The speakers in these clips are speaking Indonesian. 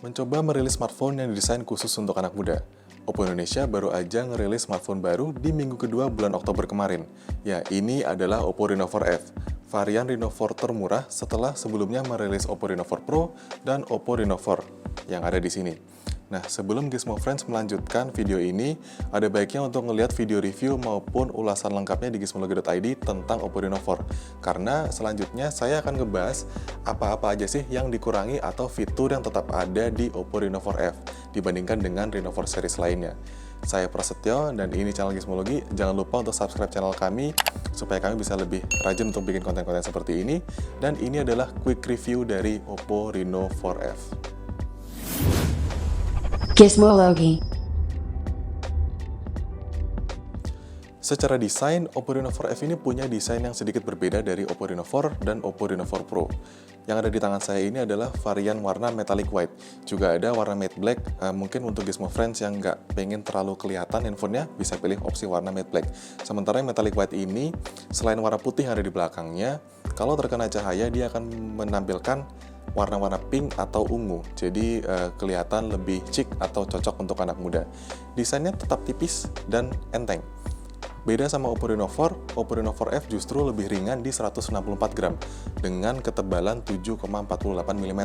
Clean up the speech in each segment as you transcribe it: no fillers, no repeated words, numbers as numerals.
Mencoba merilis smartphone yang didesain khusus untuk anak muda. Oppo Indonesia baru aja ngerilis smartphone baru di minggu kedua bulan Oktober kemarin. Ya, ini adalah Oppo Reno 4F, varian Reno 4 termurah setelah sebelumnya merilis Oppo Reno 4 Pro dan Oppo Reno 4 yang ada di sini. Nah, sebelum Gizmo Friends melanjutkan video ini, ada baiknya untuk ngelihat video review maupun ulasan lengkapnya di gizmologi.id tentang Oppo Reno 4. Karena selanjutnya saya akan ngebahas apa-apa aja sih yang dikurangi atau fitur yang tetap ada di Oppo Reno 4F dibandingkan dengan Reno 4 series lainnya. Saya Prasetyo dan ini channel Gizmologi. Jangan lupa untuk subscribe channel kami supaya kami bisa lebih rajin untuk bikin konten-konten seperti ini. Dan ini adalah quick review dari Oppo Reno 4F. Gizmologi. Secara desain, Oppo Reno 4F ini punya desain yang sedikit berbeda dari Oppo Reno 4 dan Oppo Reno 4 Pro. Yang ada di tangan saya ini adalah varian warna metallic white. Juga ada warna matte black. Mungkin untuk Gizmo Friends yang nggak pengen terlalu kelihatan handphonenya, bisa pilih opsi warna matte black. Sementara yang metallic white ini, selain warna putih yang ada di belakangnya, kalau terkena cahaya dia akan menampilkan warna-warna pink atau ungu, jadi kelihatan lebih chic atau cocok untuk anak muda. Desainnya tetap tipis dan enteng. Beda sama Oppo Reno 4, Oppo Reno 4F justru lebih ringan di 164 gram dengan ketebalan 7,48 mm.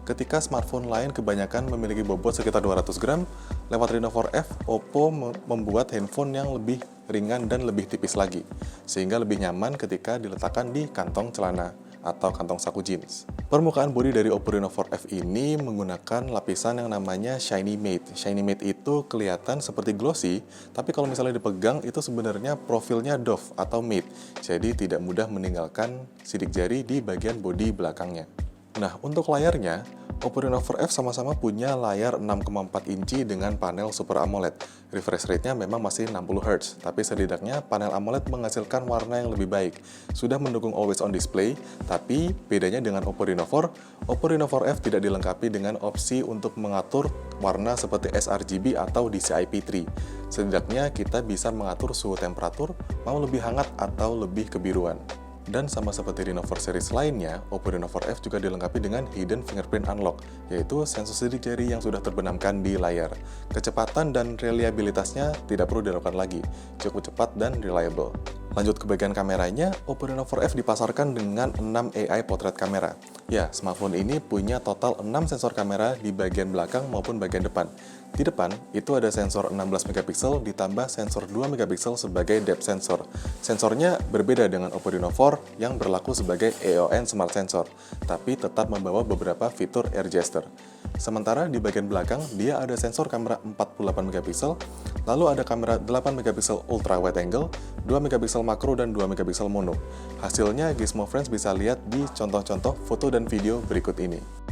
Ketika smartphone lain kebanyakan memiliki bobot sekitar 200 gram, lewat Reno 4F, Oppo membuat handphone yang lebih ringan dan lebih tipis lagi, sehingga lebih nyaman ketika diletakkan di kantong celana atau kantong saku jeans. Permukaan bodi dari Oppo Reno 4F ini menggunakan lapisan yang namanya Shiny Matte. Shiny Matte itu kelihatan seperti glossy, tapi kalau misalnya dipegang itu sebenarnya profilnya doff atau matte, jadi tidak mudah meninggalkan sidik jari di bagian bodi belakangnya. Nah, untuk layarnya, Oppo Reno 4F sama-sama punya layar 6,4 inci dengan panel Super AMOLED. Refresh rate-nya memang masih 60 Hz, tapi setidaknya panel AMOLED menghasilkan warna yang lebih baik. Sudah mendukung Always On Display, tapi bedanya dengan Oppo Reno 4, Oppo Reno 4F tidak dilengkapi dengan opsi untuk mengatur warna seperti sRGB atau DCI-P3. Setidaknya kita bisa mengatur suhu temperatur, mau lebih hangat atau lebih kebiruan. Dan sama seperti Reno 4 series lainnya, Oppo Reno 4F juga dilengkapi dengan Hidden Fingerprint Unlock, yaitu sensor sidik jari yang sudah terbenamkan di layar. Kecepatan dan reliabilitasnya tidak perlu diragukan lagi, cukup cepat dan reliable. Lanjut ke bagian kameranya, Oppo Reno 4F dipasarkan dengan 6 AI portrait kamera. Ya, smartphone ini punya total 6 sensor kamera di bagian belakang maupun bagian depan. Di depan, itu ada sensor 16 megapiksel ditambah sensor 2 megapiksel sebagai depth sensor. Sensornya berbeda dengan Oppo Reno 4 yang berlaku sebagai AON Smart Sensor, tapi tetap membawa beberapa fitur air gesture. Sementara di bagian belakang, dia ada sensor kamera 48 megapiksel, lalu ada kamera 8 megapiksel ultra wide angle, 2 megapiksel makro dan 2 megapiksel mono. Hasilnya Gizmo Friends bisa lihat di contoh-contoh foto dan video berikut ini.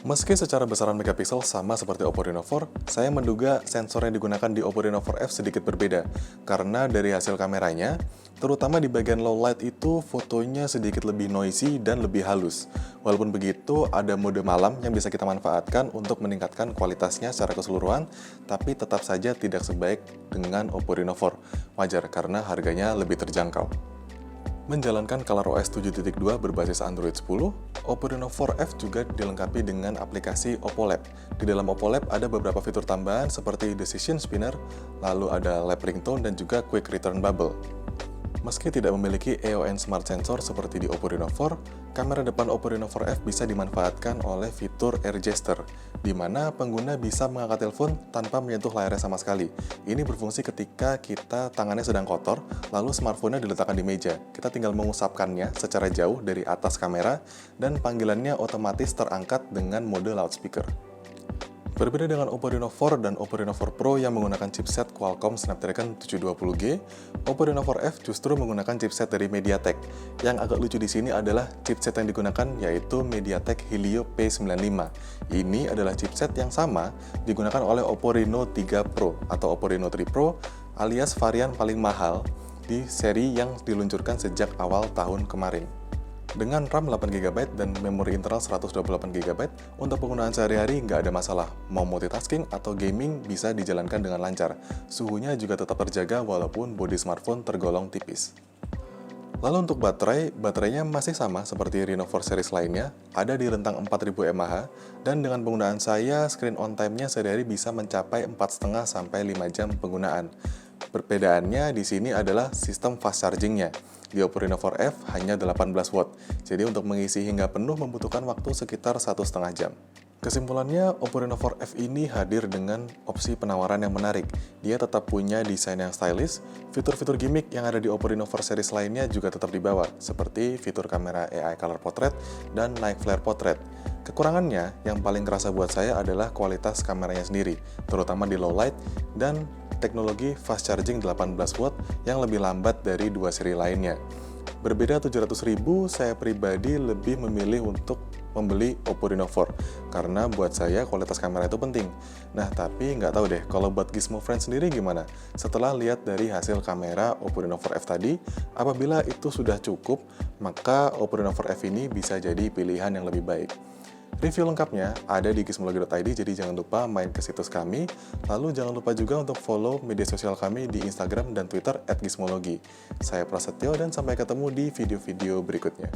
Meski secara besaran megapiksel sama seperti Oppo Reno 4, saya menduga sensor yang digunakan di Oppo Reno 4F sedikit berbeda. Karena dari hasil kameranya, terutama di bagian low light itu fotonya sedikit lebih noisy dan lebih halus. Walaupun begitu, ada mode malam yang bisa kita manfaatkan untuk meningkatkan kualitasnya secara keseluruhan, tapi tetap saja tidak sebaik dengan Oppo Reno 4. Wajar karena harganya lebih terjangkau. Menjalankan ColorOS 7.2 berbasis Android 10, Oppo Reno 4F juga dilengkapi dengan aplikasi Oppo Lab. Di dalam Oppo Lab ada beberapa fitur tambahan seperti Decision Spinner, lalu ada Lab Ringtone dan juga Quick Return Bubble. Meski tidak memiliki AON Smart Sensor seperti di Oppo Reno 4, kamera depan Oppo Reno 4F bisa dimanfaatkan oleh fitur air gesture, di mana pengguna bisa mengangkat telepon tanpa menyentuh layarnya sama sekali. Ini berfungsi ketika kita tangannya sedang kotor, lalu smartphone-nya diletakkan di meja. Kita tinggal mengusapkannya secara jauh dari atas kamera, dan panggilannya otomatis terangkat dengan mode loudspeaker. Berbeda dengan Oppo Reno 4 dan Oppo Reno 4 Pro yang menggunakan chipset Qualcomm Snapdragon 720G, Oppo Reno 4F justru menggunakan chipset dari MediaTek. Yang agak lucu di sini adalah chipset yang digunakan yaitu MediaTek Helio P95. Ini adalah chipset yang sama digunakan oleh Oppo Reno 3 Pro atau Oppo Reno 3 Pro alias varian paling mahal di seri yang diluncurkan sejak awal tahun kemarin. Dengan RAM 8GB dan memori internal 128GB, untuk penggunaan sehari-hari nggak ada masalah. Mau multitasking atau gaming bisa dijalankan dengan lancar. Suhunya juga tetap terjaga walaupun bodi smartphone tergolong tipis. Lalu untuk baterainya masih sama seperti Reno 4 series lainnya, ada di rentang 4000 mAh, dan dengan penggunaan saya, screen on time-nya sehari-hari bisa mencapai 4,5 sampai 5 jam penggunaan. Perbedaannya di sini adalah sistem fast charging-nya. Di Oppo Reno 4F hanya 18 watt, jadi untuk mengisi hingga penuh membutuhkan waktu sekitar 1,5 jam. Kesimpulannya, Oppo Reno 4F ini hadir dengan opsi penawaran yang menarik. Dia tetap punya desain yang stylish, fitur-fitur gimmick yang ada di Oppo Reno 4 series lainnya juga tetap dibawa, seperti fitur kamera AI Color Portrait dan Night Flare Portrait. Kekurangannya, yang paling kerasa buat saya adalah kualitas kameranya sendiri, terutama di low light dan teknologi fast charging 18 watt yang lebih lambat dari dua seri lainnya. Berbeda 700.000, saya pribadi lebih memilih untuk membeli Oppo Reno 4 karena buat saya kualitas kamera itu penting. Nah, tapi nggak tahu deh kalau buat Gizmo Friends sendiri gimana? Setelah lihat dari hasil kamera Oppo Reno 4F tadi, apabila itu sudah cukup, maka Oppo Reno 4F ini bisa jadi pilihan yang lebih baik. Review lengkapnya ada di gizmologi.id, jadi jangan lupa main ke situs kami. Lalu jangan lupa juga untuk follow media sosial kami di Instagram dan Twitter @gizmologi. Saya Prasetyo dan sampai ketemu di video-video berikutnya.